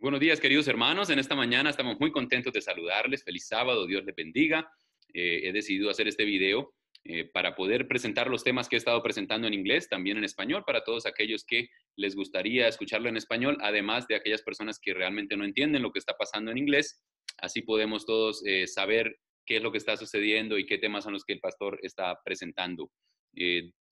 Buenos días, queridos hermanos. En esta mañana estamos muy contentos de saludarles. Feliz sábado, Dios les bendiga. He decidido hacer este video para poder presentar los temas que he estado presentando en inglés, también en español, para todos aquellos que les gustaría escucharlo en español, además de aquellas personas que realmente no entienden lo que está pasando en inglés. Así podemos todos saber qué es lo que está sucediendo y qué temas son los que el pastor está presentando.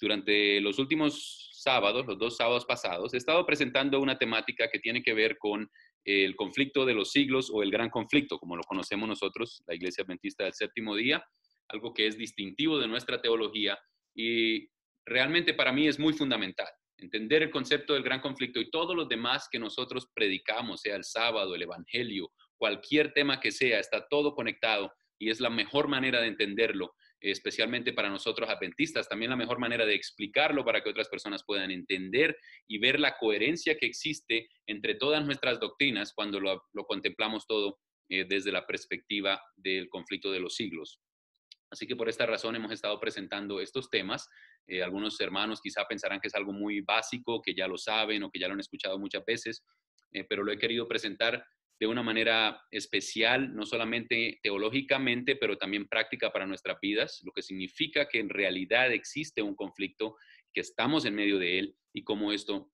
Durante los últimos sábados, los 2 sábados pasados, he estado presentando una temática que tiene que ver con el conflicto de los siglos o el gran conflicto, como lo conocemos nosotros, la Iglesia Adventista del Séptimo Día, algo que es distintivo de nuestra teología y realmente para mí es muy fundamental. Entender el concepto del gran conflicto y todos los demás que nosotros predicamos, sea el sábado, el evangelio, cualquier tema que sea, está todo conectado y es la mejor manera de entenderlo, especialmente para nosotros adventistas, también la mejor manera de explicarlo para que otras personas puedan entender y ver la coherencia que existe entre todas nuestras doctrinas cuando lo contemplamos todo desde la perspectiva del conflicto de los siglos. Así que por esta razón hemos estado presentando estos temas. Algunos hermanos quizá pensarán que es algo muy básico, que ya lo saben o que ya lo han escuchado muchas veces, pero lo he querido presentar de una manera especial, no solamente teológicamente, pero también práctica para nuestras vidas, lo que significa que en realidad existe un conflicto, que estamos en medio de él y cómo esto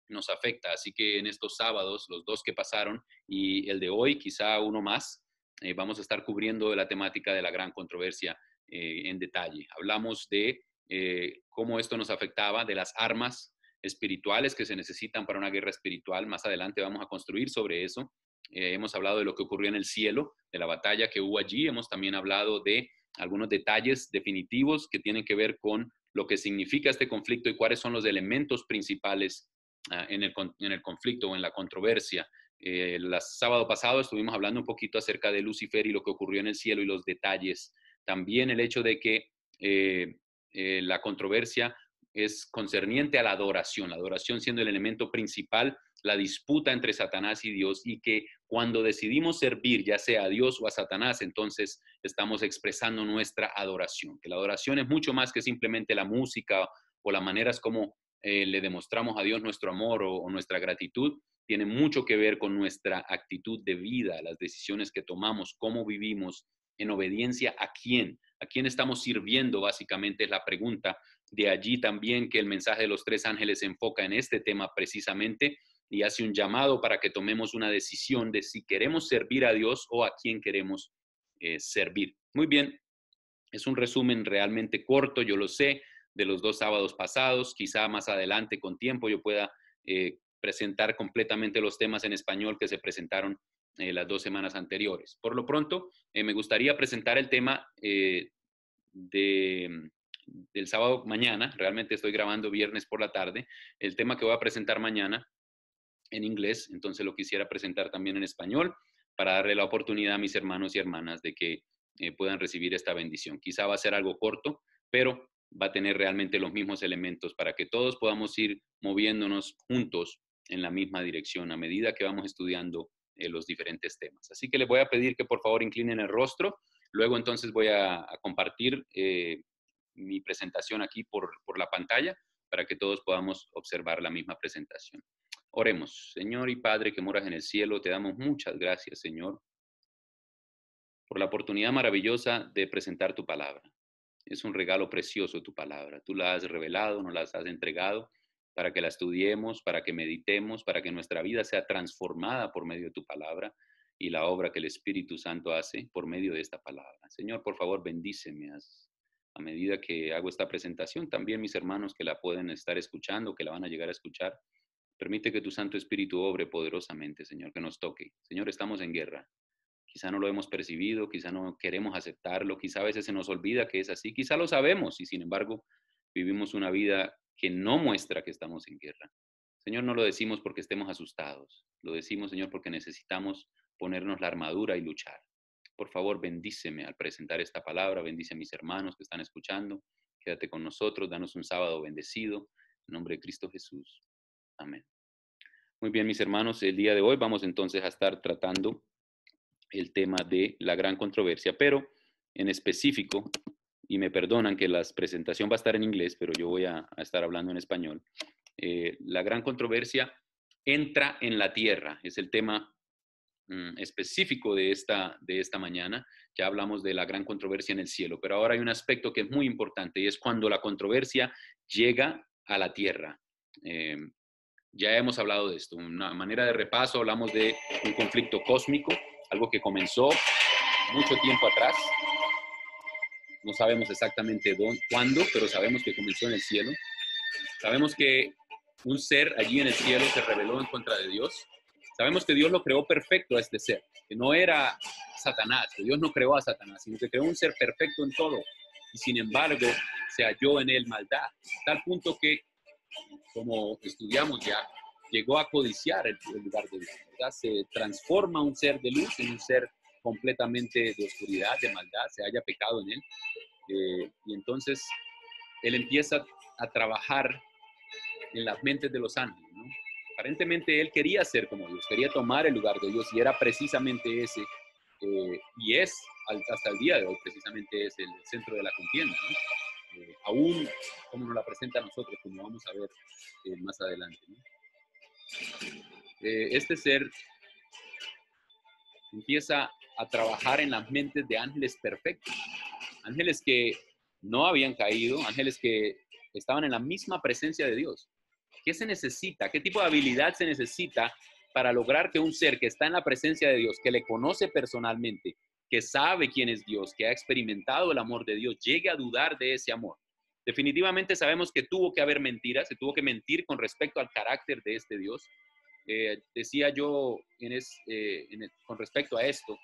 nos afecta. Así que en estos sábados, los 2 que pasaron y el de hoy, quizá uno más, vamos a estar cubriendo la temática de la gran controversia en detalle. Hablamos de cómo esto nos afectaba, de las armas espirituales que se necesitan para una guerra espiritual. Más adelante vamos a construir sobre eso. Hemos hablado de lo que ocurrió en el cielo, de la batalla que hubo allí. Hemos también hablado de algunos detalles definitivos que tienen que ver con lo que significa este conflicto y cuáles son los elementos principales en el conflicto o en la controversia. El sábado pasado estuvimos hablando un poquito acerca de Lucifer y lo que ocurrió en el cielo y los detalles. También el hecho de que la controversia es concerniente a la adoración siendo el elemento principal, la disputa entre Satanás y Dios, y que cuando decidimos servir ya sea a Dios o a Satanás, entonces estamos expresando nuestra adoración, que la adoración es mucho más que simplemente la música o las maneras como le demostramos a Dios nuestro amor o nuestra gratitud, tiene mucho que ver con nuestra actitud de vida, las decisiones que tomamos, cómo vivimos, en obediencia a quién estamos sirviendo, básicamente es la pregunta. De allí también que el mensaje de los 3 ángeles se enfoca en este tema precisamente y hace un llamado para que tomemos una decisión de si queremos servir a Dios o a quién queremos servir. Muy bien, es un resumen realmente corto, yo lo sé, de los 2 sábados pasados. Quizá más adelante, con tiempo, yo pueda presentar completamente los temas en español que se presentaron las 2 semanas anteriores. Por lo pronto, me gustaría presentar el tema de, del sábado mañana. Realmente estoy grabando viernes por la tarde. El tema que voy a presentar mañana en inglés, entonces lo quisiera presentar también en español para darle la oportunidad a mis hermanos y hermanas de que puedan recibir esta bendición. Quizá va a ser algo corto, pero va a tener realmente los mismos elementos para que todos podamos ir moviéndonos juntos en la misma dirección a medida que vamos estudiando los diferentes temas. Así que les voy a pedir que por favor inclinen el rostro. Luego entonces voy a compartir mi presentación aquí por la pantalla para que todos podamos observar la misma presentación. Oremos. Señor y Padre que moras en el cielo, te damos muchas gracias, Señor, por la oportunidad maravillosa de presentar tu palabra. Es un regalo precioso tu palabra. Tú la has revelado, nos la has entregado para que la estudiemos, para que meditemos, para que nuestra vida sea transformada por medio de tu palabra y la obra que el Espíritu Santo hace por medio de esta palabra. Señor, por favor, bendíceme a medida que hago esta presentación. También mis hermanos que la pueden estar escuchando, que la van a llegar a escuchar. Permite que tu Santo Espíritu obre poderosamente, Señor, que nos toque. Señor, estamos en guerra. Quizá no lo hemos percibido, quizá no queremos aceptarlo, quizá a veces se nos olvida que es así, quizá lo sabemos y sin embargo vivimos una vida que no muestra que estamos en guerra. Señor, no lo decimos porque estemos asustados, lo decimos, Señor, porque necesitamos ponernos la armadura y luchar. Por favor, bendíceme al presentar esta palabra, bendice a mis hermanos que están escuchando, quédate con nosotros, danos un sábado bendecido, en nombre de Cristo Jesús. Amén. Muy bien, mis hermanos, el día de hoy vamos entonces a estar tratando el tema de la gran controversia, pero en específico, y me perdonan que la presentación va a estar en inglés, pero yo voy a estar hablando en español. La gran controversia entra en la tierra. Es el tema específico de esta mañana. Ya hablamos de la gran controversia en el cielo, pero ahora hay un aspecto que es muy importante y es cuando la controversia llega a la tierra. Ya hemos hablado de esto. Una manera de repaso, hablamos de un conflicto cósmico, algo que comenzó mucho tiempo atrás. No sabemos exactamente cuándo, pero sabemos que comenzó en el cielo. Sabemos que un ser allí en el cielo se rebeló en contra de Dios. Sabemos que Dios lo creó perfecto a este ser, que no era Satanás, que Dios no creó a Satanás, sino que creó un ser perfecto en todo. Y sin embargo, se halló en él maldad, tal punto que, como estudiamos ya, llegó a codiciar el lugar de Dios, ¿verdad? Se transforma un ser de luz en un ser completamente de oscuridad, de maldad, se halla pecado en él. Y entonces él empieza a trabajar en las mentes de los ángeles, ¿no? Aparentemente él quería ser como Dios, quería tomar el lugar de Dios y era precisamente ese, y es hasta el día de hoy precisamente es el centro de la contienda, ¿no? Aún como nos la presenta a nosotros, como vamos a ver más adelante, ¿no? Este ser empieza a trabajar en las mentes de ángeles perfectos, ángeles que no habían caído, ángeles que estaban en la misma presencia de Dios. ¿Qué se necesita? ¿Qué tipo de habilidad se necesita para lograr que un ser que está en la presencia de Dios, que le conoce personalmente, que sabe quién es Dios, que ha experimentado el amor de Dios, llegue a dudar de ese amor? Definitivamente sabemos que tuvo que haber mentiras, se tuvo que mentir con respecto al carácter de este Dios. Decía yo con respecto a esto,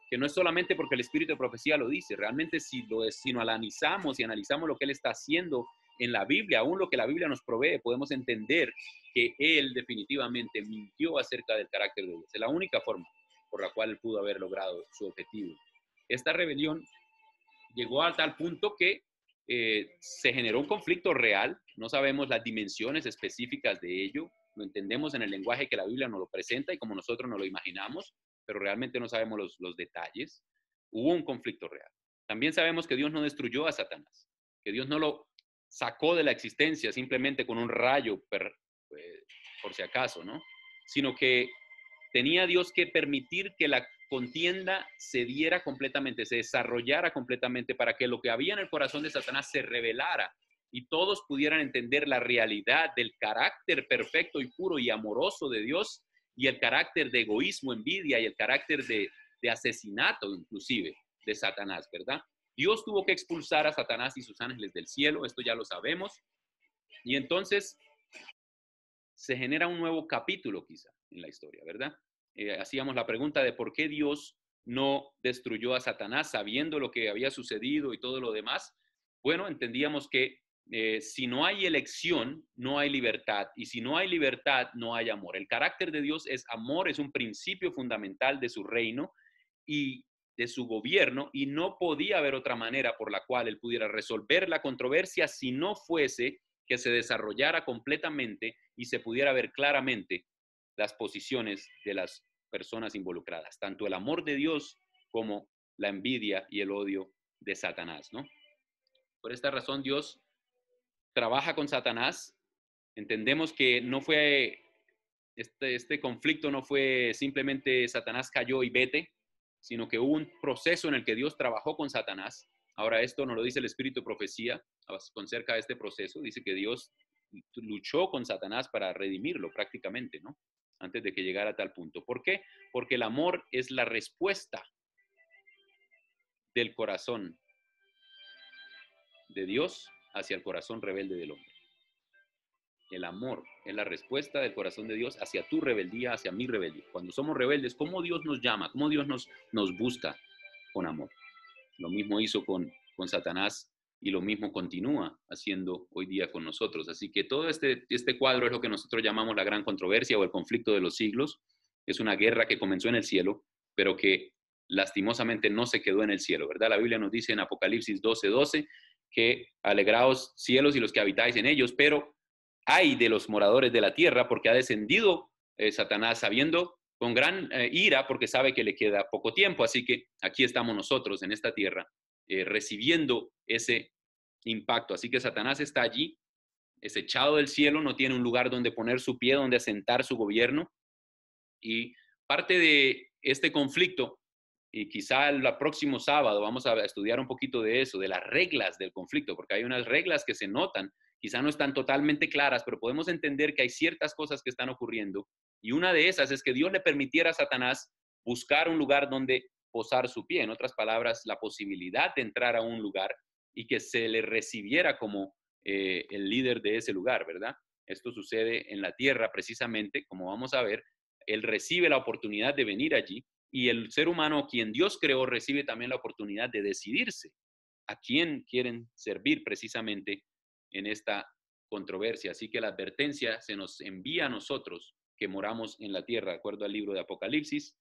que no es solamente porque el espíritu de profecía lo dice, realmente si lo analizamos y analizamos lo que él está haciendo en la Biblia, aún lo que la Biblia nos provee, podemos entender que él definitivamente mintió acerca del carácter de Dios. Es la única forma por la cual él pudo haber logrado su objetivo. Esta rebelión llegó a tal punto que se generó un conflicto real, no sabemos las dimensiones específicas de ello, lo entendemos en el lenguaje que la Biblia nos lo presenta y como nosotros nos lo imaginamos, pero realmente no sabemos los detalles. Hubo un conflicto real. También sabemos que Dios no destruyó a Satanás, que Dios no lo sacó de la existencia simplemente con un rayo, por si acaso, ¿no? Sino que tenía Dios que permitir que la contienda se diera completamente, se desarrollara completamente para que lo que había en el corazón de Satanás se revelara y todos pudieran entender la realidad del carácter perfecto y puro y amoroso de Dios y el carácter de egoísmo, envidia y el carácter de asesinato inclusive de Satanás, ¿verdad? Dios tuvo que expulsar a Satanás y sus ángeles del cielo, esto ya lo sabemos, y entonces se genera un nuevo capítulo quizá en la historia, ¿verdad? Hacíamos la pregunta de por qué Dios no destruyó a Satanás sabiendo lo que había sucedido y todo lo demás. Bueno, entendíamos que si no hay elección, no hay libertad, y si no hay libertad, no hay amor. El carácter de Dios es amor, es un principio fundamental de su reino y de su gobierno, y no podía haber otra manera por la cual él pudiera resolver la controversia si no fuese que se desarrollara completamente y se pudiera ver claramente las posiciones de las personas involucradas, tanto el amor de Dios como la envidia y el odio de Satanás, ¿no? Por esta razón Dios trabaja con Satanás. Entendemos que no fue, este conflicto no fue simplemente Satanás cayó y vete, sino que hubo un proceso en el que Dios trabajó con Satanás. Ahora esto nos lo dice el Espíritu de Profecía acerca de este proceso. Dice que Dios luchó con Satanás para redimirlo prácticamente, ¿no? Antes de que llegara a tal punto. ¿Por qué? Porque el amor es la respuesta del corazón de Dios hacia el corazón rebelde del hombre. El amor es la respuesta del corazón de Dios hacia tu rebeldía, hacia mi rebeldía. Cuando somos rebeldes, ¿cómo Dios nos llama? ¿Cómo Dios nos busca? Con amor. Lo mismo hizo con Satanás y lo mismo continúa haciendo hoy día con nosotros. Así que todo este cuadro es lo que nosotros llamamos la gran controversia o el conflicto de los siglos. Es una guerra que comenzó en el cielo, pero que lastimosamente no se quedó en el cielo, ¿verdad? La Biblia nos dice en Apocalipsis 12:12 que alegraos cielos y los que habitáis en ellos, pero hay de los moradores de la tierra porque ha descendido Satanás sabiendo con gran ira porque sabe que le queda poco tiempo. Así que aquí estamos nosotros en esta tierra recibiendo ese impacto. Así que Satanás está allí es echado del cielo, no tiene un lugar donde poner su pie, donde asentar su gobierno. Y parte de este conflicto, y quizá el próximo sábado vamos a estudiar un poquito de eso, de las reglas del conflicto, porque hay unas reglas que se notan, quizá no están totalmente claras, pero podemos entender que hay ciertas cosas que están ocurriendo. Y una de esas es que Dios le permitiera a Satanás buscar un lugar donde posar su pie. En otras palabras, la posibilidad de entrar a un lugar y que se le recibiera como el líder de ese lugar, ¿verdad? Esto sucede en la tierra precisamente, como vamos a ver. Él recibe la oportunidad de venir allí y el ser humano, quien Dios creó, recibe también la oportunidad de decidirse a quién quieren servir precisamente en esta controversia. Así que la advertencia se nos envía a nosotros que moramos en la tierra, de acuerdo al libro de Apocalipsis,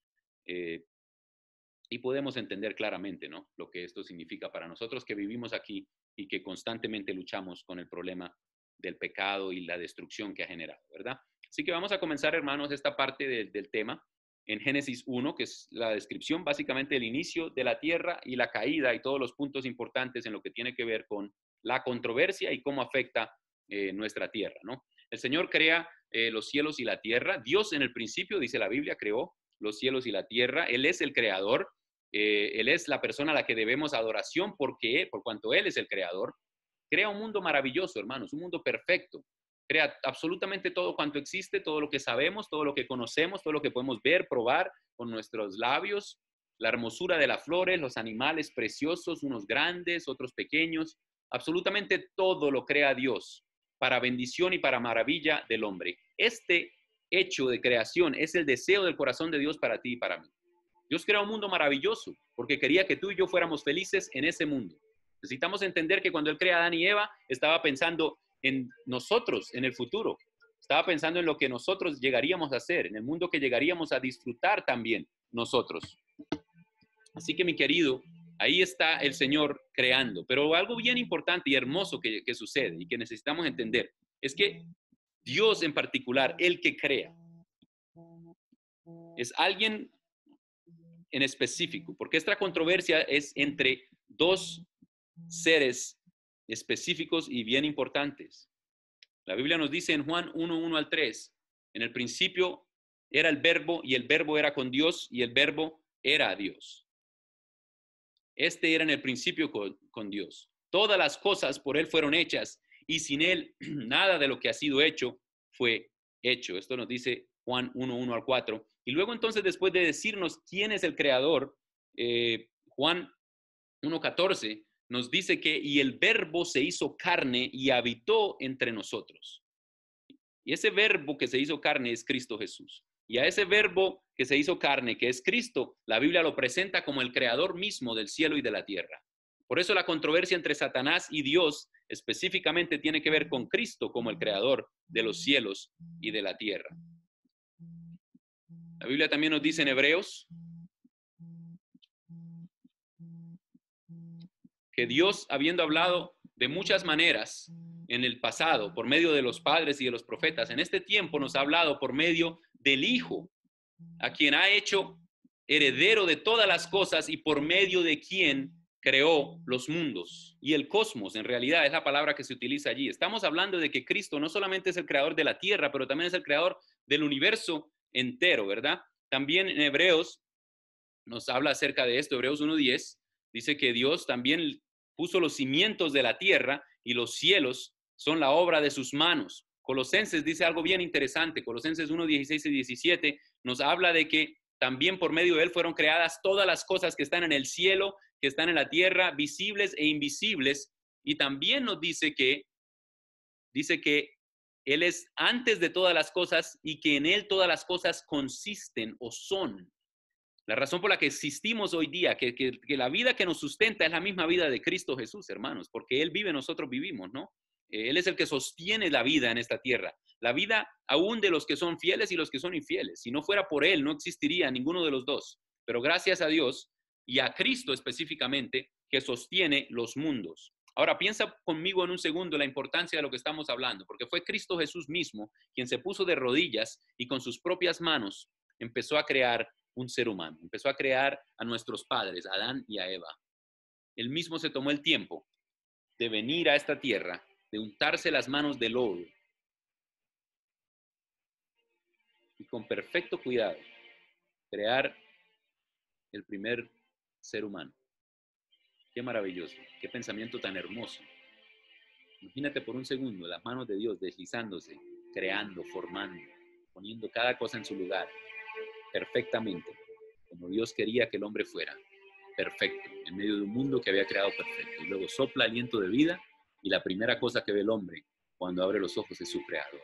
y podemos entender claramente, ¿no?, lo que esto significa para nosotros que vivimos aquí y que constantemente luchamos con el problema del pecado y la destrucción que ha generado, ¿verdad? Así que vamos a comenzar, hermanos, esta parte del tema en Génesis 1, que es la descripción básicamente del inicio de la tierra y la caída y todos los puntos importantes en lo que tiene que ver con la controversia y cómo afecta nuestra tierra, ¿no? El Señor crea los cielos y la tierra. Dios en el principio, dice la Biblia, creó los cielos y la tierra. Él es el creador. Él es la persona a la que debemos adoración por cuanto Él es el creador. Crea un mundo maravilloso, hermanos, un mundo perfecto. Crea absolutamente todo cuanto existe, todo lo que sabemos, todo lo que conocemos, todo lo que podemos ver, probar con nuestros labios, la hermosura de las flores, los animales preciosos, unos grandes, otros pequeños. Absolutamente todo lo crea Dios para bendición y para maravilla del hombre. Este hecho de creación es el deseo del corazón de Dios para ti y para mí. Dios crea un mundo maravilloso porque quería que tú y yo fuéramos felices en ese mundo. Necesitamos entender que cuando Él crea a Adán y Eva, estaba pensando en nosotros, en el futuro. Estaba pensando en lo que nosotros llegaríamos a hacer, en el mundo que llegaríamos a disfrutar también nosotros. Así que, mi querido, ahí está el Señor creando. Pero algo bien importante y hermoso que sucede y que necesitamos entender es que Dios en particular, el que crea, es alguien en específico, porque esta controversia es entre dos seres específicos y bien importantes. La Biblia nos dice en Juan 1:1 al 3, en el principio era el verbo y el verbo era con Dios y el verbo era Dios. Este era en el principio con Dios. Todas las cosas por Él fueron hechas y sin Él nada de lo que ha sido hecho fue hecho. Esto nos dice Juan 1:1 al 4. Y luego entonces, después de decirnos quién es el creador, Juan 1:14 nos dice que y el verbo se hizo carne y habitó entre nosotros. Y ese verbo que se hizo carne es Cristo Jesús. Y a ese verbo que se hizo carne, que es Cristo, la Biblia lo presenta como el creador mismo del cielo y de la tierra. Por eso la controversia entre Satanás y Dios específicamente tiene que ver con Cristo como el creador de los cielos y de la tierra. La Biblia también nos dice en Hebreos que Dios, habiendo hablado de muchas maneras en el pasado, por medio de los padres y de los profetas, en este tiempo nos ha hablado por medio del Hijo, a quien ha hecho heredero de todas las cosas y por medio de quien creó los mundos y el cosmos. En realidad es la palabra que se utiliza allí. Estamos hablando de que Cristo no solamente es el creador de la tierra, pero también es el creador del universo entero, ¿verdad? También en Hebreos nos habla acerca de esto. Hebreos 1:10 dice que Dios también puso los cimientos de la tierra y los cielos son la obra de sus manos. Colosenses dice algo bien interesante. Colosenses 1:16 y 17 nos habla de que también por medio de Él fueron creadas todas las cosas que están en el cielo, que están en la tierra, visibles e invisibles. Y también nos dice que Él es antes de todas las cosas y que en Él todas las cosas consisten o son. La razón por la que existimos hoy día, que la vida que nos sustenta es la misma vida de Cristo Jesús, hermanos, porque Él vive, nosotros vivimos, ¿no? Él es el que sostiene la vida en esta tierra, la vida aún de los que son fieles y los que son infieles. Si no fuera por Él, no existiría ninguno de los dos. Pero gracias a Dios y a Cristo específicamente, que sostiene los mundos. Ahora piensa conmigo en un segundo la importancia de lo que estamos hablando, porque fue Cristo Jesús mismo quien se puso de rodillas y con sus propias manos empezó a crear un ser humano, empezó a crear a nuestros padres, a Adán y a Eva. Él mismo se tomó el tiempo de venir a esta tierra de untarse las manos de lodo y con perfecto cuidado crear el primer ser humano. Qué maravilloso, qué pensamiento tan hermoso. Imagínate por un segundo las manos de Dios deslizándose, creando, formando, poniendo cada cosa en su lugar, perfectamente, como Dios quería que el hombre fuera, perfecto, en medio de un mundo que había creado perfecto. Y luego sopla aliento de vida y la primera cosa que ve el hombre cuando abre los ojos es su creador,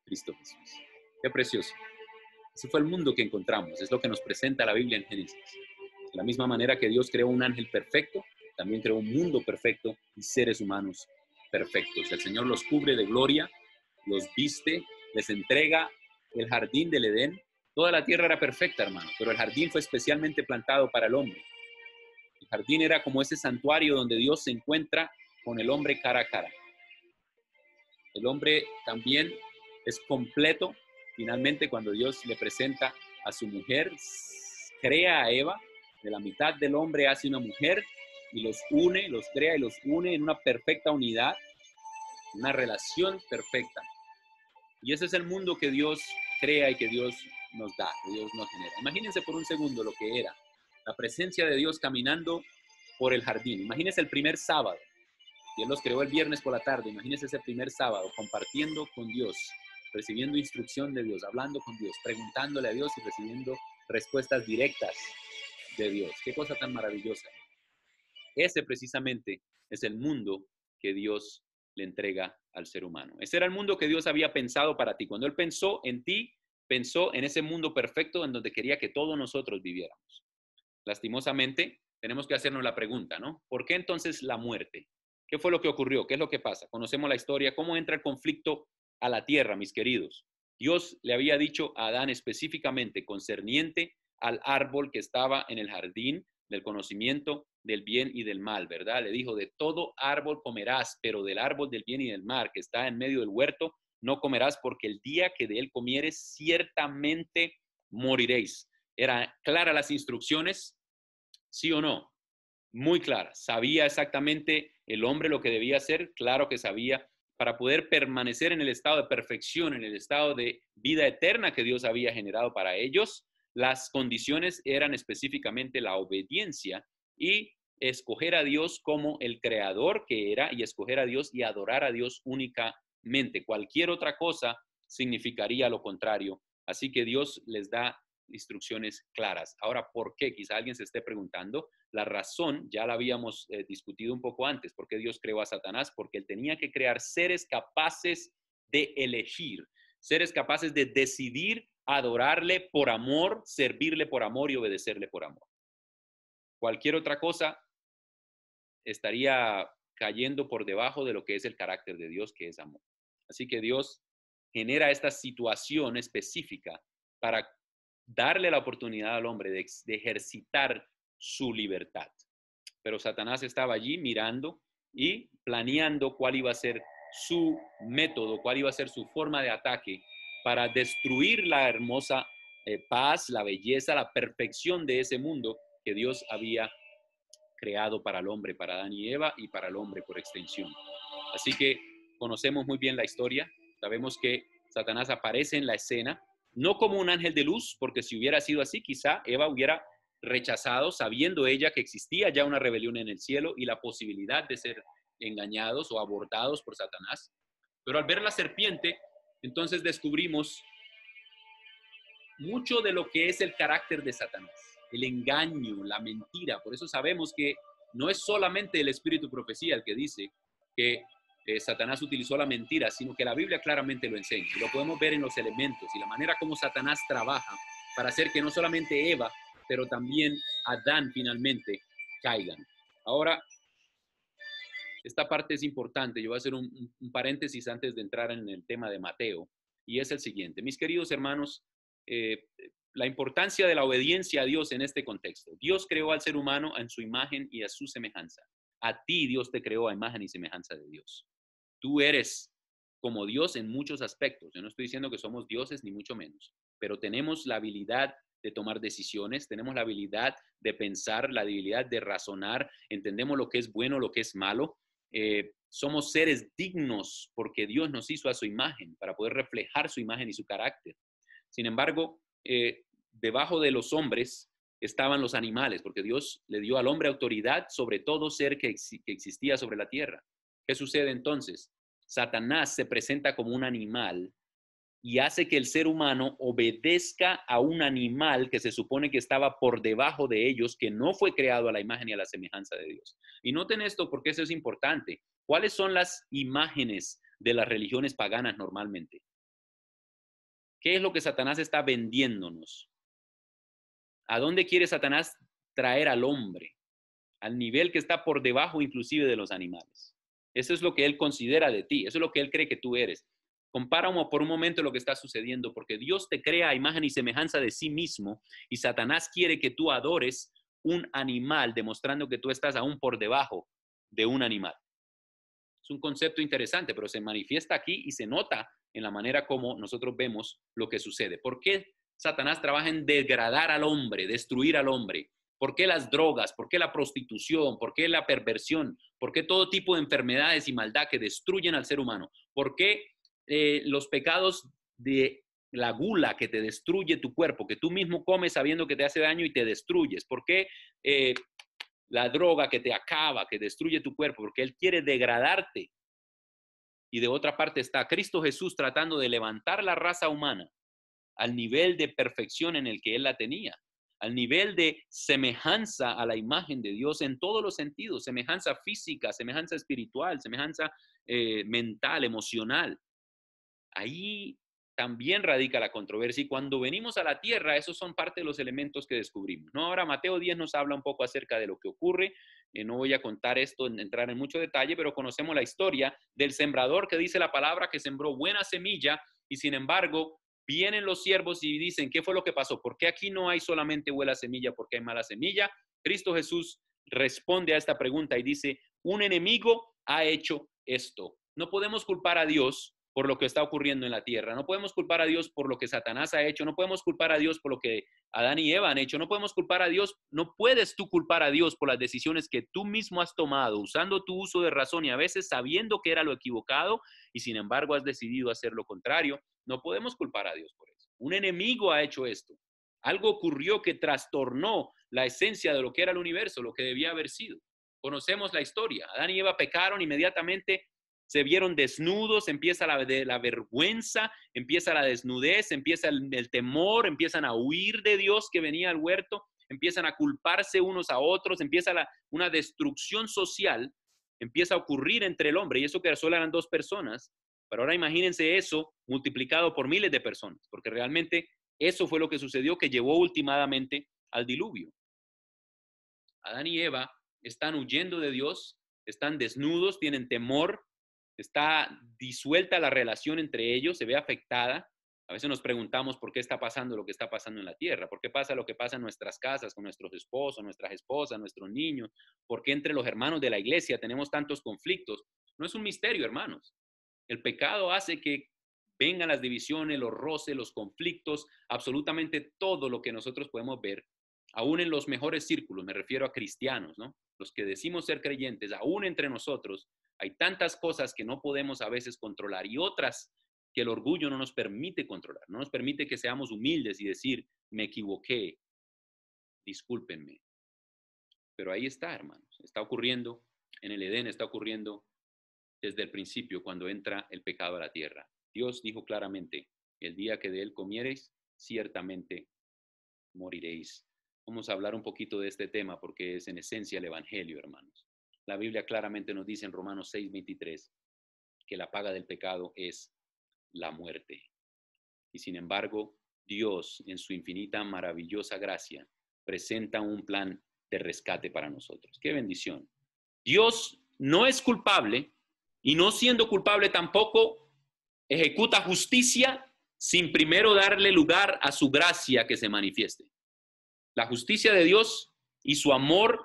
Cristo Jesús. Qué precioso. Ese fue el mundo que encontramos, es lo que nos presenta la Biblia en Génesis. De la misma manera que Dios creó un ángel perfecto, también creó un mundo perfecto y seres humanos perfectos. El Señor los cubre de gloria, los viste, les entrega el jardín del Edén. Toda la tierra era perfecta, hermano, pero el jardín fue especialmente plantado para el hombre. El jardín era como ese santuario donde Dios se encuentra con el hombre cara a cara. El hombre también es completo. Finalmente, cuando Dios le presenta a su mujer, crea a Eva, de la mitad del hombre hace una mujer y los une, los crea y los une en una perfecta unidad, una relación perfecta. Y ese es el mundo que Dios crea y que Dios nos da, que Dios nos genera. Imagínense por un segundo lo que era la presencia de Dios caminando por el jardín. Imagínense el primer sábado. Dios los creó el viernes por la tarde. Imagínense ese primer sábado compartiendo con Dios, recibiendo instrucción de Dios, hablando con Dios, preguntándole a Dios y recibiendo respuestas directas de Dios. Qué cosa tan maravillosa. Ese precisamente es el mundo que Dios le entrega al ser humano. Ese era el mundo que Dios había pensado para ti. Cuando Él pensó en ti, pensó en ese mundo perfecto en donde quería que todos nosotros viviéramos. Lastimosamente, tenemos que hacernos la pregunta, ¿no? ¿Por qué entonces la muerte? ¿Qué fue lo que ocurrió? ¿Qué es lo que pasa? Conocemos la historia. ¿Cómo entra el conflicto a la tierra, mis queridos? Dios le había dicho a Adán específicamente concerniente al árbol que estaba en el jardín del conocimiento del bien y del mal, ¿verdad? Le dijo, de todo árbol comerás, pero del árbol del bien y del mal que está en medio del huerto no comerás, porque el día que de él comieres ciertamente moriréis. ¿Eran claras las instrucciones? ¿Sí o no? Muy claras. ¿Sabía exactamente el hombre lo que debía hacer? Claro que sabía. Para poder permanecer en el estado de perfección, en el estado de vida eterna que Dios había generado para ellos, las condiciones eran específicamente la obediencia y escoger a Dios como el creador que era y escoger a Dios y adorar a Dios únicamente. Cualquier otra cosa significaría lo contrario. Así que Dios les da instrucciones claras. Ahora, ¿por qué? Quizá alguien se esté preguntando. La razón ya la habíamos discutido un poco antes. ¿Por qué Dios creó a Satanás? Porque él tenía que crear seres capaces de elegir, seres capaces de decidir adorarle por amor, servirle por amor y obedecerle por amor. Cualquier otra cosa estaría cayendo por debajo de lo que es el carácter de Dios, que es amor. Así que Dios genera esta situación específica para darle la oportunidad al hombre de ejercitar su libertad. Pero Satanás estaba allí mirando y planeando cuál iba a ser su método, cuál iba a ser su forma de ataque para destruir la hermosa paz, la belleza, la perfección de ese mundo que Dios había creado para el hombre, para Adán y Eva y para el hombre por extensión. Así que conocemos muy bien la historia, sabemos que Satanás aparece en la escena, no como un ángel de luz, porque si hubiera sido así, quizá Eva hubiera rechazado, sabiendo ella que existía ya una rebelión en el cielo y la posibilidad de ser engañados o abortados por Satanás. Pero al ver la serpiente, entonces descubrimos mucho de lo que es el carácter de Satanás, el engaño, la mentira. Por eso sabemos que no es solamente el espíritu de profecía el que dice que Satanás utilizó la mentira, sino que la Biblia claramente lo enseña. Y lo podemos ver en los elementos y la manera como Satanás trabaja para hacer que no solamente Eva, pero también Adán finalmente caigan. Ahora, esta parte es importante. Yo voy a hacer un paréntesis antes de entrar en el tema de Mateo, y es el siguiente. Mis queridos hermanos, la importancia de la obediencia a Dios en este contexto. Dios creó al ser humano en su imagen y a su semejanza. A ti Dios te creó a imagen y semejanza de Dios. Tú eres como Dios en muchos aspectos. Yo no estoy diciendo que somos dioses ni mucho menos, pero tenemos la habilidad de tomar decisiones, tenemos la habilidad de pensar, la habilidad de razonar, entendemos lo que es bueno, lo que es malo. somos seres dignos porque Dios nos hizo a su imagen para poder reflejar su imagen y su carácter. Sin embargo, debajo de los hombres estaban los animales, porque Dios le dio al hombre autoridad sobre todo ser que existía sobre la tierra. ¿Qué sucede entonces? Satanás se presenta como un animal y hace que el ser humano obedezca a un animal que se supone que estaba por debajo de ellos, que no fue creado a la imagen y a la semejanza de Dios. Y noten esto porque eso es importante. ¿Cuáles son las imágenes de las religiones paganas normalmente? ¿Qué es lo que Satanás está vendiéndonos? ¿A dónde quiere Satanás traer al hombre? Al nivel que está por debajo inclusive de los animales. Eso es lo que él considera de ti. Eso es lo que él cree que tú eres. Compara por un momento lo que está sucediendo, porque Dios te crea a imagen y semejanza de sí mismo y Satanás quiere que tú adores un animal, demostrando que tú estás aún por debajo de un animal. Es un concepto interesante, pero se manifiesta aquí y se nota en la manera como nosotros vemos lo que sucede. ¿Por qué Satanás trabaja en degradar al hombre, destruir al hombre? ¿Por qué las drogas? ¿Por qué la prostitución? ¿Por qué la perversión? ¿Por qué todo tipo de enfermedades y maldad que destruyen al ser humano? ¿Por qué los pecados de la gula que te destruye tu cuerpo, que tú mismo comes sabiendo que te hace daño y te destruyes? ¿Por qué la droga que te acaba, que destruye tu cuerpo? Porque Él quiere degradarte. Y de otra parte está Cristo Jesús tratando de levantar la raza humana al nivel de perfección en el que Él la tenía, al nivel de semejanza a la imagen de Dios en todos los sentidos, semejanza física, semejanza espiritual, semejanza mental, emocional. Ahí también radica la controversia y cuando venimos a la tierra, esos son parte de los elementos que descubrimos, ¿no? Ahora Mateo 10 nos habla un poco acerca de lo que ocurre, no voy a contar esto, entrar en mucho detalle, pero conocemos la historia del sembrador que dice la palabra que sembró buena semilla y sin embargo vienen los siervos y dicen, ¿qué fue lo que pasó? ¿Por qué aquí no hay solamente buena semilla? ¿Por qué hay mala semilla? Cristo Jesús responde a esta pregunta y dice, un enemigo ha hecho esto. No podemos culpar a Dios por lo que está ocurriendo en la tierra. No podemos culpar a Dios por lo que Satanás ha hecho. No podemos culpar a Dios por lo que Adán y Eva han hecho. No podemos culpar a Dios. No puedes tú culpar a Dios por las decisiones que tú mismo has tomado, usando tu uso de razón y a veces sabiendo que era lo equivocado y sin embargo has decidido hacer lo contrario. No podemos culpar a Dios por eso. Un enemigo ha hecho esto. Algo ocurrió que trastornó la esencia de lo que era el universo, lo que debía haber sido. Conocemos la historia. Adán y Eva pecaron, inmediatamente se vieron desnudos, empieza la vergüenza, empieza la desnudez, empieza el temor, empiezan a huir de Dios que venía al huerto, empiezan a culparse unos a otros, empieza una destrucción social, empieza a ocurrir entre el hombre, y eso que solo eran 2 personas, pero ahora imagínense eso multiplicado por miles de personas, porque realmente eso fue lo que sucedió que llevó últimamente al diluvio. Adán y Eva están huyendo de Dios, están desnudos, tienen temor, está disuelta la relación entre ellos, se ve afectada. A veces nos preguntamos por qué está pasando lo que está pasando en la tierra, por qué pasa lo que pasa en nuestras casas, con nuestros esposos, nuestras esposas, nuestros niños, por qué entre los hermanos de la iglesia tenemos tantos conflictos. No es un misterio, hermanos. El pecado hace que vengan las divisiones, los roces, los conflictos, absolutamente todo lo que nosotros podemos ver, aún en los mejores círculos, me refiero a cristianos, ¿no? Los que decimos ser creyentes, aún entre nosotros, hay tantas cosas que no podemos a veces controlar y otras que el orgullo no nos permite controlar, no nos permite que seamos humildes y decir, me equivoqué, discúlpenme. Pero ahí está, hermanos, está ocurriendo en el Edén, está ocurriendo desde el principio cuando entra el pecado a la tierra. Dios dijo claramente, el día que de él comiereis, ciertamente moriréis. Vamos a hablar un poquito de este tema porque es en esencia el evangelio, hermanos. La Biblia claramente nos dice en Romanos 6:23 que la paga del pecado es la muerte. Y sin embargo, Dios, en su infinita, maravillosa gracia, presenta un plan de rescate para nosotros. ¡Qué bendición! Dios no es culpable y no siendo culpable tampoco ejecuta justicia sin primero darle lugar a su gracia que se manifieste. La justicia de Dios y su amor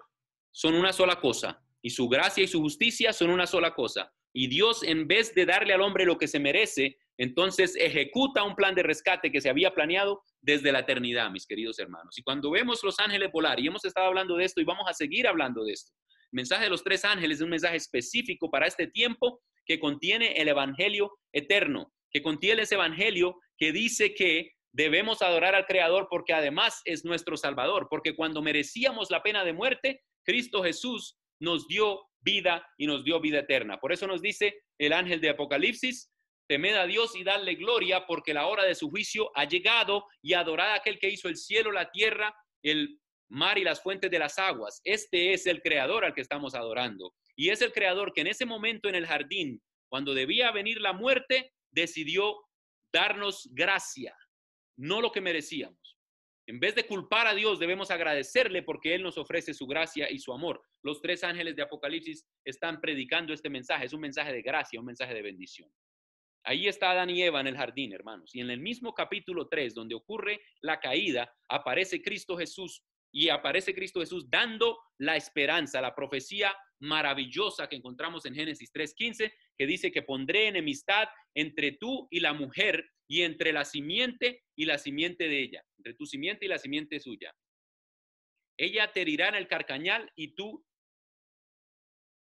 son una sola cosa. Y su gracia y su justicia son una sola cosa. Y Dios, en vez de darle al hombre lo que se merece, entonces ejecuta un plan de rescate que se había planeado desde la eternidad, mis queridos hermanos. Y cuando vemos los ángeles volar, y hemos estado hablando de esto y vamos a seguir hablando de esto, mensaje de los tres ángeles es un mensaje específico para este tiempo que contiene el evangelio eterno, que contiene ese evangelio que dice que debemos adorar al Creador porque además es nuestro Salvador, porque cuando merecíamos la pena de muerte, Cristo Jesús nos dio vida y nos dio vida eterna. Por eso nos dice el ángel de Apocalipsis: temed a Dios y dadle gloria, porque la hora de su juicio ha llegado, y adorad a aquel que hizo el cielo, la tierra, el mar y las fuentes de las aguas. Este es el Creador al que estamos adorando. Y es el Creador que en ese momento en el jardín, cuando debía venir la muerte, decidió darnos gracia, no lo que merecíamos. En vez de culpar a Dios, debemos agradecerle porque Él nos ofrece su gracia y su amor. Los tres ángeles de Apocalipsis están predicando este mensaje. Es un mensaje de gracia, un mensaje de bendición. Ahí está Adán y Eva en el jardín, hermanos. Y en el mismo capítulo 3, donde ocurre la caída, aparece Cristo Jesús. Y aparece Cristo Jesús dando la esperanza, la profecía maravillosa que encontramos en Génesis 3:15, que dice que pondré enemistad entre tú y la mujer, y entre la simiente y la simiente de ella, entre tu simiente y la simiente suya. Ella te herirá en el carcañal y tú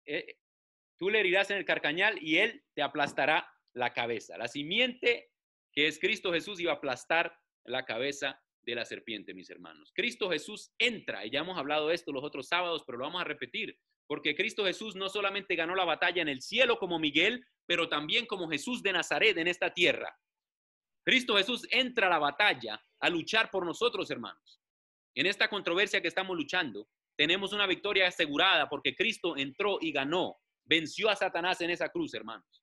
le herirás en el carcañal y él te aplastará la cabeza. La simiente, que es Cristo Jesús, iba a aplastar la cabeza de la serpiente, mis hermanos. Cristo Jesús entra, y ya hemos hablado de esto los otros sábados, pero lo vamos a repetir, porque Cristo Jesús no solamente ganó la batalla en el cielo como Miguel, pero también como Jesús de Nazaret en esta tierra. Cristo Jesús entra a la batalla a luchar por nosotros, hermanos. En esta controversia que estamos luchando, tenemos una victoria asegurada porque Cristo entró y ganó, venció a Satanás en esa cruz, hermanos.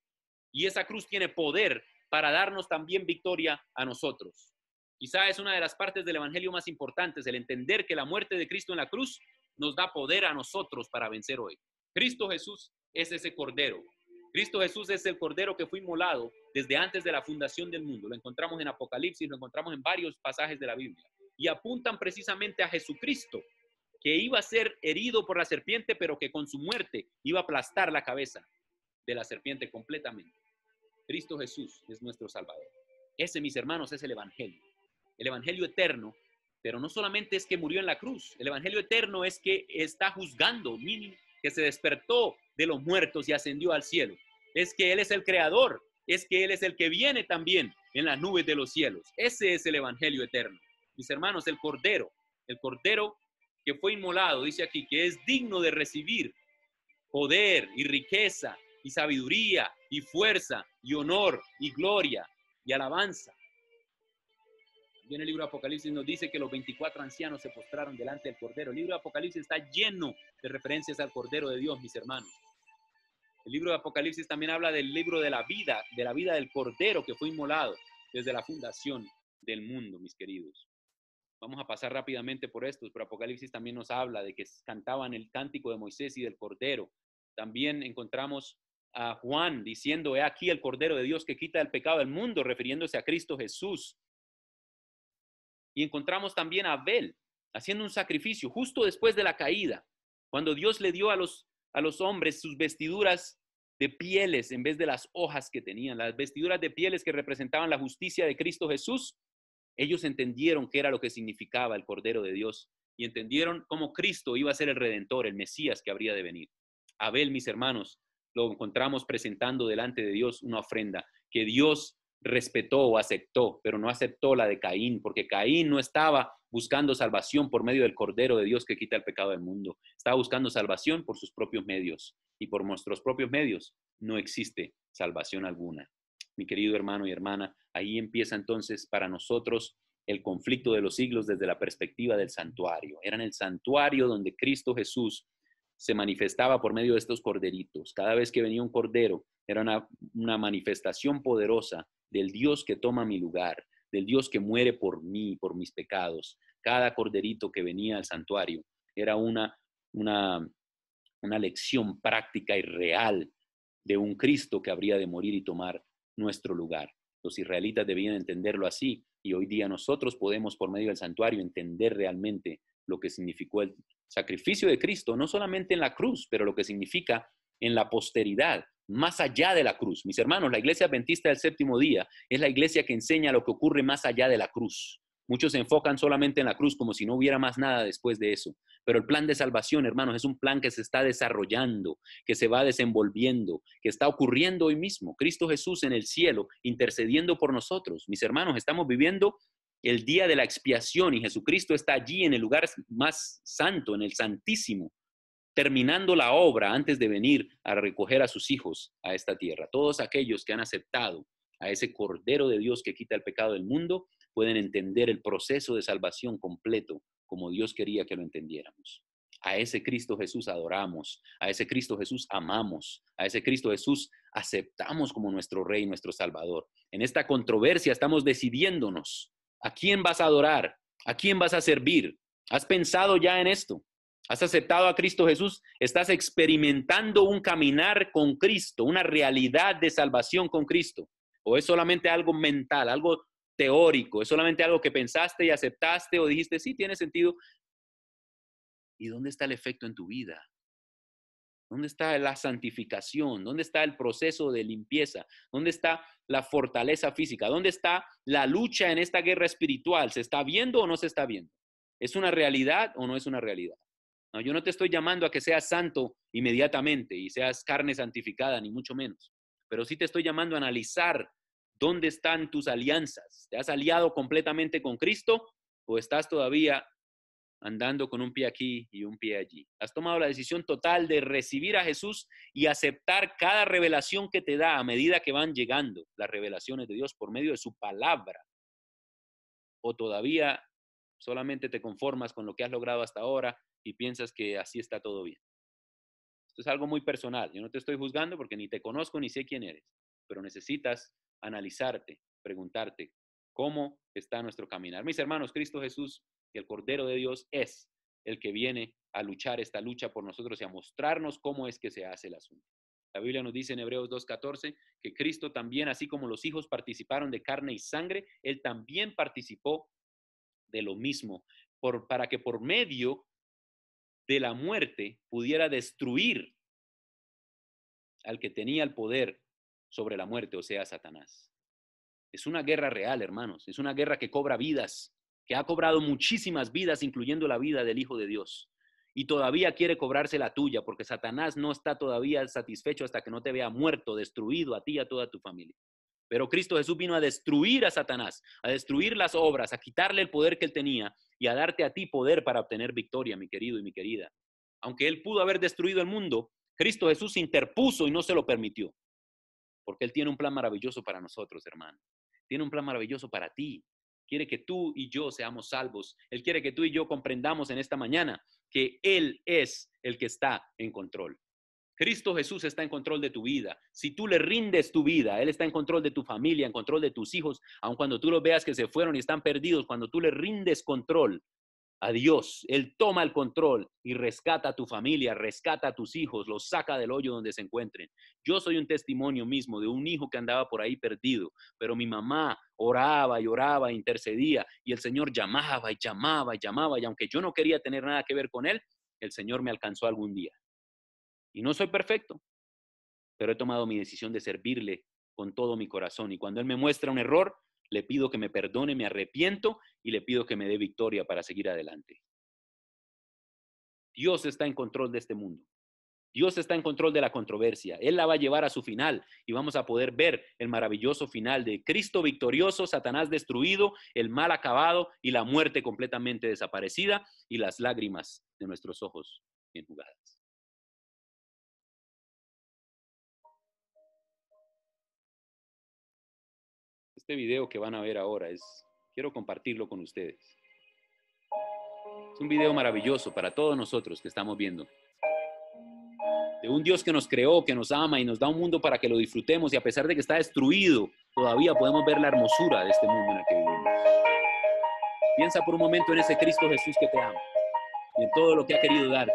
Y esa cruz tiene poder para darnos también victoria a nosotros. Quizá es una de las partes del evangelio más importantes, el entender que la muerte de Cristo en la cruz nos da poder a nosotros para vencer hoy. Cristo Jesús es ese cordero. Cristo Jesús es el cordero que fue inmolado desde antes de la fundación del mundo. Lo encontramos en Apocalipsis, lo encontramos en varios pasajes de la Biblia. Y apuntan precisamente a Jesucristo, que iba a ser herido por la serpiente, pero que con su muerte iba a aplastar la cabeza de la serpiente completamente. Cristo Jesús es nuestro Salvador. Ese, mis hermanos, es el evangelio eterno, pero no solamente es que murió en la cruz. El evangelio eterno es que está juzgando, que se despertó de los muertos y ascendió al cielo. Es que Él es el creador, es que Él es el que viene también en las nubes de los cielos. Ese es el evangelio eterno. Mis hermanos, el cordero que fue inmolado, dice aquí, que es digno de recibir poder y riqueza y sabiduría y fuerza y honor y gloria y alabanza. También el libro de Apocalipsis nos dice que los 24 ancianos se postraron delante del Cordero. El libro de Apocalipsis está lleno de referencias al Cordero de Dios, mis hermanos. El libro de Apocalipsis también habla del libro de la vida del Cordero que fue inmolado desde la fundación del mundo, mis queridos. Vamos a pasar rápidamente por estos, pero Apocalipsis también nos habla de que cantaban el cántico de Moisés y del Cordero. También encontramos a Juan diciendo: he aquí el Cordero de Dios que quita el pecado del mundo, refiriéndose a Cristo Jesús. Y encontramos también a Abel haciendo un sacrificio justo después de la caída, cuando Dios le dio a los hombres sus vestiduras de pieles en vez de las hojas que tenían, las vestiduras de pieles que representaban la justicia de Cristo Jesús. Ellos entendieron qué era lo que significaba el Cordero de Dios y entendieron cómo Cristo iba a ser el Redentor, el Mesías que habría de venir. Abel, mis hermanos, lo encontramos presentando delante de Dios una ofrenda que Dios respetó o aceptó, pero no aceptó la de Caín, porque Caín no estaba buscando salvación por medio del Cordero de Dios que quita el pecado del mundo. Estaba buscando salvación por sus propios medios, y por nuestros propios medios no existe salvación alguna. Mi querido hermano y hermana, ahí empieza entonces para nosotros el conflicto de los siglos desde la perspectiva del santuario. Era en el santuario donde Cristo Jesús se manifestaba por medio de estos corderitos. Cada vez que venía un cordero, era una manifestación poderosa del Dios que toma mi lugar, del Dios que muere por mí, por mis pecados. Cada corderito que venía al santuario era una lección práctica y real de un Cristo que habría de morir y tomar nuestro lugar. Los israelitas debían entenderlo así, y hoy día nosotros podemos por medio del santuario entender realmente lo que significó el sacrificio de Cristo, no solamente en la cruz, pero lo que significa en la posteridad, más allá de la cruz. Mis hermanos, la iglesia adventista del séptimo día es la iglesia que enseña lo que ocurre más allá de la cruz. Muchos se enfocan solamente en la cruz como si no hubiera más nada después de eso. Pero el plan de salvación, hermanos, es un plan que se está desarrollando, que se va desenvolviendo, que está ocurriendo hoy mismo. Cristo Jesús en el cielo intercediendo por nosotros. Mis hermanos, estamos viviendo el día de la expiación y Jesucristo está allí en el lugar más santo, en el Santísimo, terminando la obra antes de venir a recoger a sus hijos a esta tierra. Todos aquellos que han aceptado a ese Cordero de Dios que quita el pecado del mundo pueden entender el proceso de salvación completo como Dios quería que lo entendiéramos. A ese Cristo Jesús adoramos, a ese Cristo Jesús amamos, a ese Cristo Jesús aceptamos como nuestro Rey, nuestro Salvador. En esta controversia estamos decidiéndonos a quién vas a adorar, a quién vas a servir. ¿Has pensado ya en esto? ¿Has aceptado a Cristo Jesús? ¿Estás experimentando un caminar con Cristo, una realidad de salvación con Cristo? ¿O es solamente algo mental, algo teórico? ¿Es solamente algo que pensaste y aceptaste o dijiste, sí, tiene sentido? ¿Y dónde está el efecto en tu vida? ¿Dónde está la santificación? ¿Dónde está el proceso de limpieza? ¿Dónde está la fortaleza física? ¿Dónde está la lucha en esta guerra espiritual? ¿Se está viendo o no se está viendo? ¿Es una realidad o no es una realidad? No, yo no te estoy llamando a que seas santo inmediatamente y seas carne santificada, ni mucho menos. Pero sí te estoy llamando a analizar dónde están tus alianzas. ¿Te has aliado completamente con Cristo o estás todavía andando con un pie aquí y un pie allí? Has tomado la decisión total de recibir a Jesús y aceptar cada revelación que te da a medida que van llegando las revelaciones de Dios por medio de su palabra. ¿O todavía solamente te conformas con lo que has logrado hasta ahora y piensas que así está todo bien? Esto es algo muy personal. Yo no te estoy juzgando porque ni te conozco ni sé quién eres, pero necesitas analizarte, preguntarte cómo está nuestro caminar. Mis hermanos, Cristo Jesús, el Cordero de Dios, es el que viene a luchar esta lucha por nosotros y a mostrarnos cómo es que se hace el asunto. La Biblia nos dice en Hebreos 2:14 que Cristo también, así como los hijos participaron de carne y sangre, Él también participó de lo mismo, para que por medio de la muerte pudiera destruir al que tenía el poder sobre la muerte, o sea, Satanás. Es una guerra real, hermanos. Es una guerra que cobra vidas, que ha cobrado muchísimas vidas, incluyendo la vida del Hijo de Dios. Y todavía quiere cobrarse la tuya, porque Satanás no está todavía satisfecho hasta que no te vea muerto, destruido a ti y a toda tu familia. Pero Cristo Jesús vino a destruir a Satanás, a destruir las obras, a quitarle el poder que él tenía y a darte a ti poder para obtener victoria, mi querido y mi querida. Aunque él pudo haber destruido el mundo, Cristo Jesús se interpuso y no se lo permitió, porque él tiene un plan maravilloso para nosotros, hermano. Tiene un plan maravilloso para ti. Quiere que tú y yo seamos salvos. Él quiere que tú y yo comprendamos en esta mañana que Él es el que está en control. Cristo Jesús está en control de tu vida. Si tú le rindes tu vida, Él está en control de tu familia, en control de tus hijos, aun cuando tú los veas que se fueron y están perdidos, cuando tú le rindes control a Dios, Él toma el control y rescata a tu familia, rescata a tus hijos, los saca del hoyo donde se encuentren. Yo soy un testimonio mismo de un hijo que andaba por ahí perdido, pero mi mamá oraba y oraba, intercedía, y el Señor llamaba y llamaba y llamaba, y aunque yo no quería tener nada que ver con Él, el Señor me alcanzó algún día. Y no soy perfecto, pero he tomado mi decisión de servirle con todo mi corazón. Y cuando Él me muestra un error, le pido que me perdone, me arrepiento y le pido que me dé victoria para seguir adelante. Dios está en control de este mundo. Dios está en control de la controversia. Él la va a llevar a su final y vamos a poder ver el maravilloso final de Cristo victorioso, Satanás destruido, el mal acabado y la muerte completamente desaparecida y las lágrimas de nuestros ojos enjugadas. Este video que van a ver ahora quiero compartirlo con ustedes. Es un video maravilloso para todos nosotros que estamos viendo. De un Dios que nos creó, que nos ama y nos da un mundo para que lo disfrutemos, y a pesar de que está destruido, todavía podemos ver la hermosura de este mundo en el que vivimos. Piensa por un momento en ese Cristo Jesús que te ama y en todo lo que ha querido darte.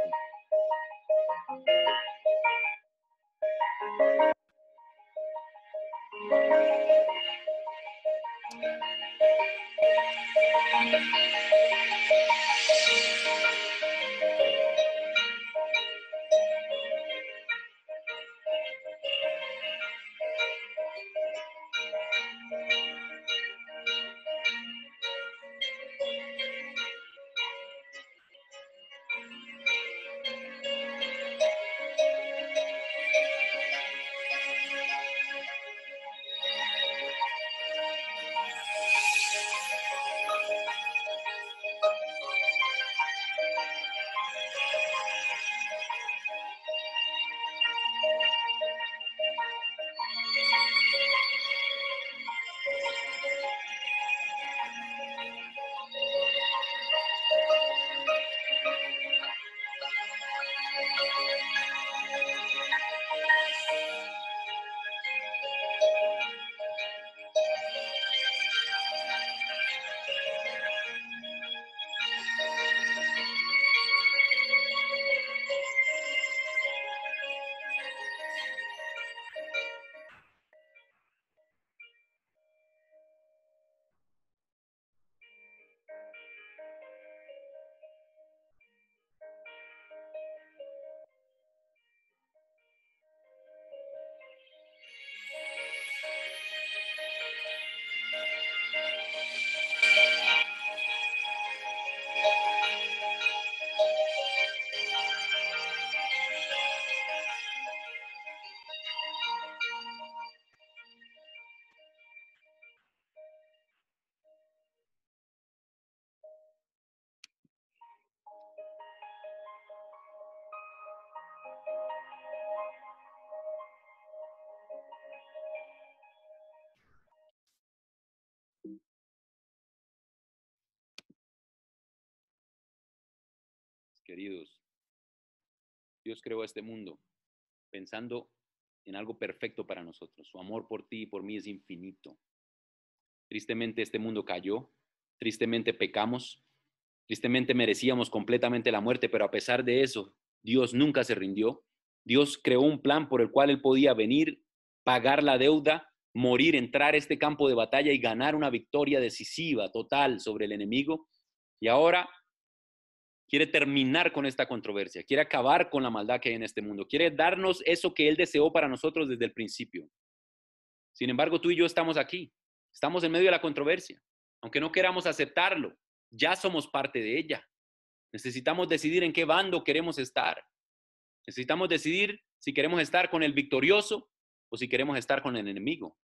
Queridos, Dios creó este mundo pensando en algo perfecto para nosotros. Su amor por ti y por mí es infinito. Tristemente este mundo cayó, tristemente pecamos, tristemente merecíamos completamente la muerte, pero a pesar de eso, Dios nunca se rindió. Dios creó un plan por el cual Él podía venir, pagar la deuda, morir, entrar a este campo de batalla y ganar una victoria decisiva, total, sobre el enemigo. Y ahora quiere terminar con esta controversia, quiere acabar con la maldad que hay en este mundo, quiere darnos eso que Él deseó para nosotros desde el principio. Sin embargo, tú y yo estamos aquí, estamos en medio de la controversia. Aunque no queramos aceptarlo, ya somos parte de ella. Necesitamos decidir en qué bando queremos estar. Necesitamos decidir si queremos estar con el victorioso o si queremos estar con el enemigo.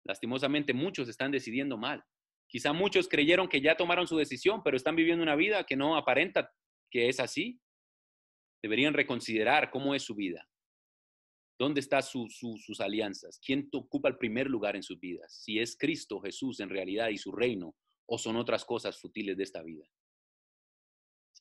Lastimosamente, muchos están decidiendo mal. Quizá muchos creyeron que ya tomaron su decisión, pero están viviendo una vida que no aparenta que es así. Deberían reconsiderar cómo es su vida. ¿Dónde están sus alianzas? ¿Quién ocupa el primer lugar en sus vidas? Si es Cristo Jesús en realidad y su reino, o son otras cosas futiles de esta vida.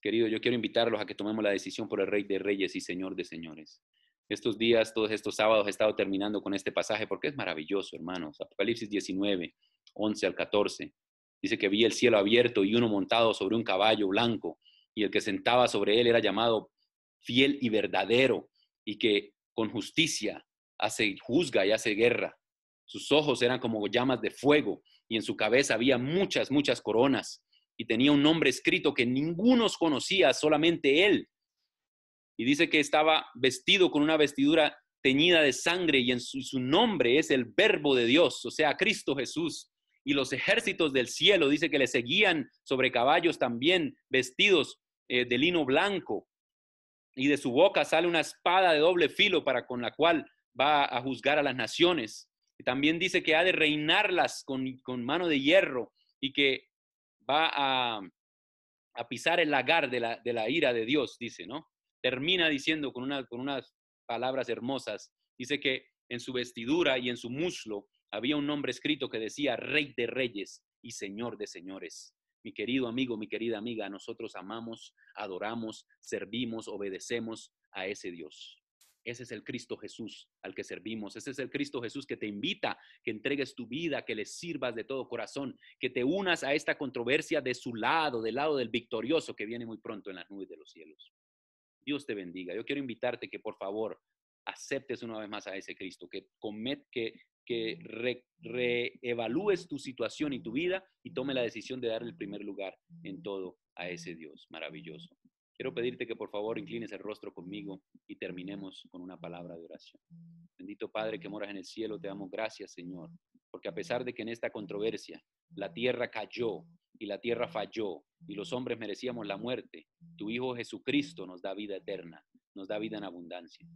Querido, yo quiero invitarlos a que tomemos la decisión por el Rey de Reyes y Señor de Señores. Estos días, todos estos sábados he estado terminando con este pasaje porque es maravilloso, hermanos. Apocalipsis 19, 11 al 14. Dice que vi el cielo abierto y uno montado sobre un caballo blanco, y el que sentaba sobre él era llamado fiel y verdadero, y que con justicia juzga y hace guerra. Sus ojos eran como llamas de fuego, y en su cabeza había muchas, muchas coronas, y tenía un nombre escrito que ninguno conocía, solamente él. Y dice que estaba vestido con una vestidura teñida de sangre, y su nombre es el Verbo de Dios, o sea, Cristo Jesús. Y los ejércitos del cielo, dice que le seguían sobre caballos también, vestidos de lino blanco. Y de su boca sale una espada de doble filo con la cual va a juzgar a las naciones. Y también dice que ha de reinarlas con mano de hierro, y que va a pisar el lagar de la ira de Dios, dice, ¿no? Termina diciendo con unas palabras hermosas, dice que en su vestidura y en su muslo había un nombre escrito que decía Rey de Reyes y Señor de Señores. Mi querido amigo, mi querida amiga, nosotros amamos, adoramos, servimos, obedecemos a ese Dios. Ese es el Cristo Jesús al que servimos. Ese es el Cristo Jesús que te invita, que entregues tu vida, que le sirvas de todo corazón, que te unas a esta controversia de su lado, del lado del victorioso que viene muy pronto en las nubes de los cielos. Dios te bendiga. Yo quiero invitarte que por favor aceptes una vez más a ese Cristo, que reevalúes tu situación y tu vida y tome la decisión de darle el primer lugar en todo a ese Dios maravilloso. Quiero pedirte que por favor inclines el rostro conmigo y terminemos con una palabra de oración. Bendito Padre que moras en el cielo, te damos gracias, Señor, porque a pesar de que en esta controversia la tierra cayó y la tierra falló y los hombres merecíamos la muerte, tu Hijo Jesucristo nos da vida eterna, nos da vida en abundancia.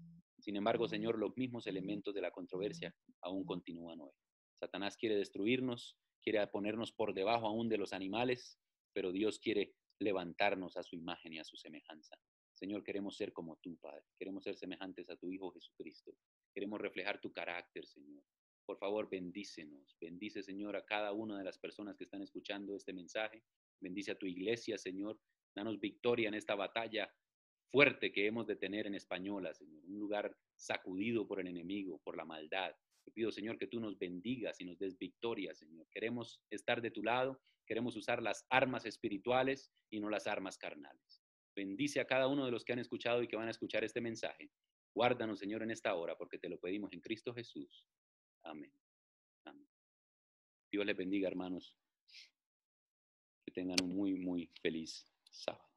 Sin embargo, Señor, los mismos elementos de la controversia aún continúan hoy. Satanás quiere destruirnos, quiere ponernos por debajo aún de los animales, pero Dios quiere levantarnos a su imagen y a su semejanza. Señor, queremos ser como tú, Padre. Queremos ser semejantes a tu Hijo Jesucristo. Queremos reflejar tu carácter, Señor. Por favor, bendícenos. Bendice, Señor, a cada una de las personas que están escuchando este mensaje. Bendice a tu iglesia, Señor. Danos victoria en esta batalla fuerte que hemos de tener en Española, Señor. Un lugar sacudido por el enemigo, por la maldad. Te pido, Señor, que tú nos bendigas y nos des victoria, Señor. Queremos estar de tu lado. Queremos usar las armas espirituales y no las armas carnales. Bendice a cada uno de los que han escuchado y que van a escuchar este mensaje. Guárdanos, Señor, en esta hora, porque te lo pedimos en Cristo Jesús. Amén. Amén. Dios les bendiga, hermanos. Que tengan un muy, muy feliz sábado.